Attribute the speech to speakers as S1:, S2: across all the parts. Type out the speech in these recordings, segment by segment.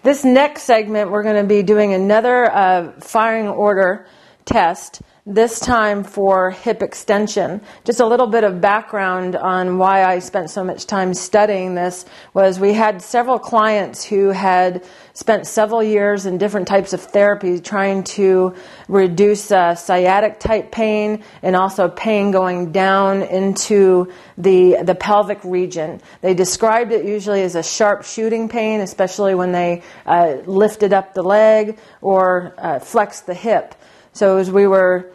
S1: This next segment, we're going to be doing another firing order test, this time for hip extension. Just a little bit of background on why I spent so much time studying this was we had several clients who had spent several years in different types of therapy trying to reduce sciatic type pain and also pain going down into the pelvic region. They described it usually as a sharp shooting pain, especially when they lifted up the leg or flexed the hip. So as we were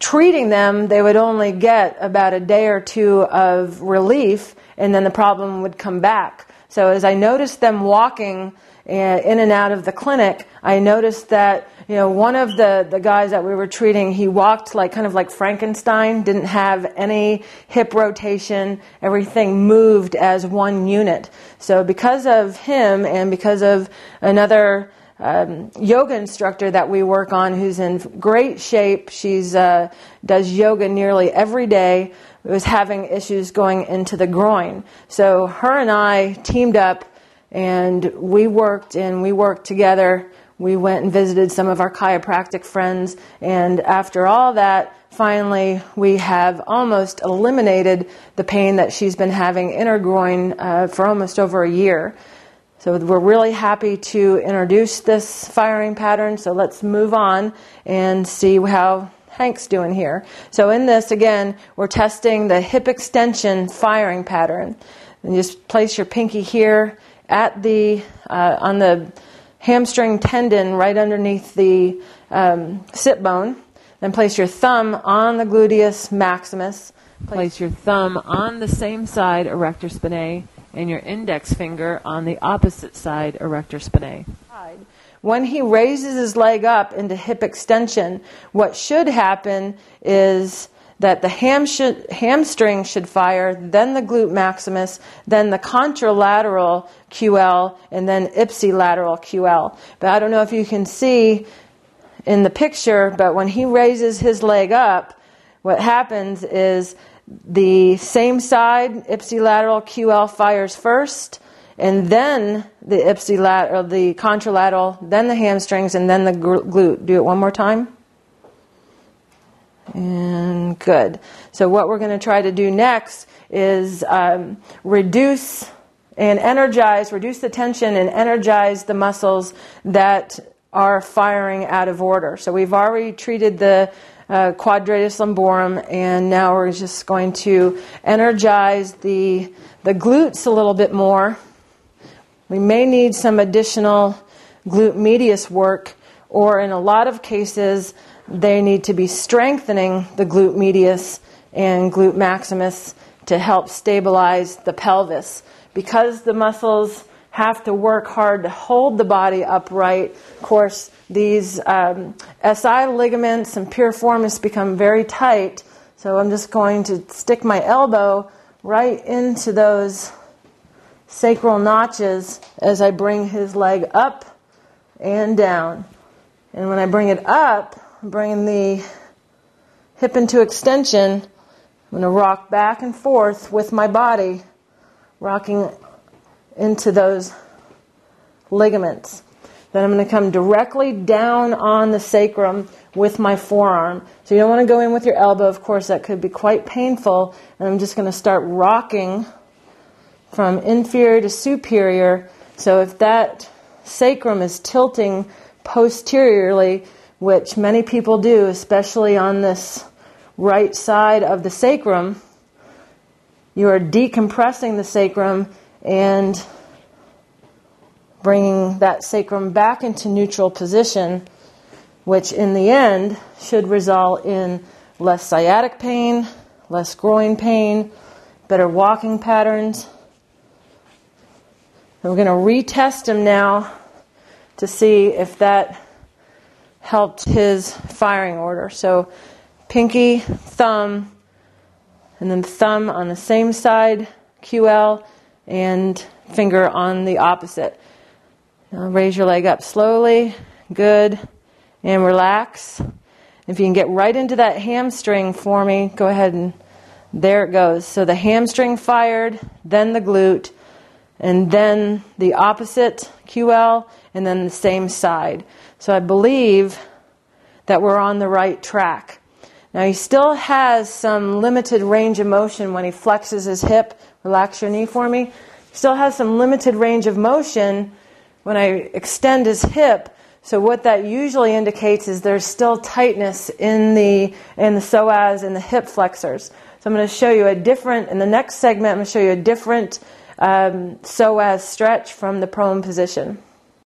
S1: treating them, they would only get about a day or two of relief, and then the problem would come back. So as I noticed them walking in and out of the clinic, I noticed that one of the guys that we were treating, he walked kind of like Frankenstein, didn't have any hip rotation, everything moved as one unit. So because of him and because of another yoga instructor that we work on who's in great shape, she's does yoga nearly every day, was having issues going into the groin. So her and I teamed up and we worked together. We went and visited some of our chiropractic friends, and after all that, finally we have almost eliminated the pain that she's been having in her groin for almost over a year. So we're really happy to introduce this firing pattern. So let's move on and see how Hank's doing here. So in this, again, we're testing the hip extension firing pattern. And just place your pinky here at the on the hamstring tendon right underneath the sit bone. Then place your thumb on the gluteus maximus. Place your thumb on the same side, erector spinae, and your index finger on the opposite side, erector spinae. When he raises his leg up into hip extension, what should happen is that the hamstring should fire, then the glute maximus, then the contralateral QL, and then ipsilateral QL. But I don't know if you can see in the picture, but when he raises his leg up, what happens is the same side, ipsilateral QL, fires first, and then the ipsilateral, the contralateral, then the hamstrings, and then the glute. Do it one more time. And good. So what we're going to try to do next is reduce the tension and energize the muscles that are firing out of order. So we've already treated the quadratus lumborum, and now we're just going to energize the glutes a little bit more. We may need some additional glute medius work, or in a lot of cases, they need to be strengthening the glute medius and glute maximus to help stabilize the pelvis. Because the muscles have to work hard to hold the body upright, of course, these SI ligaments and piriformis become very tight. So I'm just going to stick my elbow right into those sacral notches as I bring his leg up and down. And when I bring it up, I'm bringing the hip into extension. I'm going to rock back and forth with my body, rocking into those ligaments. Then I'm going to come directly down on the sacrum with my forearm. So you don't want to go in with your elbow. Of course, that could be quite painful. And I'm just going to start rocking from inferior to superior. So if that sacrum is tilting posteriorly, which many people do, especially on this right side of the sacrum, you are decompressing the sacrum and bringing that sacrum back into neutral position, which in the end should result in less sciatic pain, less groin pain, better walking patterns. And we're going to retest him now to see if that helped his firing order. So pinky, thumb, and then thumb on the same side, QL, and finger on the opposite. Now raise your leg up slowly, good, and relax. If you can get right into that hamstring for me, go ahead and there it goes. So the hamstring fired, then the glute, and then the opposite QL, and then the same side. So I believe that we're on the right track. Now he still has some limited range of motion when he flexes his hip. Relax your knee for me. He still has some limited range of motion when I extend his hip. So what that usually indicates is there's still tightness in the psoas and the hip flexors. So I'm going to show you in the next segment, I'm going to show you a different psoas stretch from the prone position.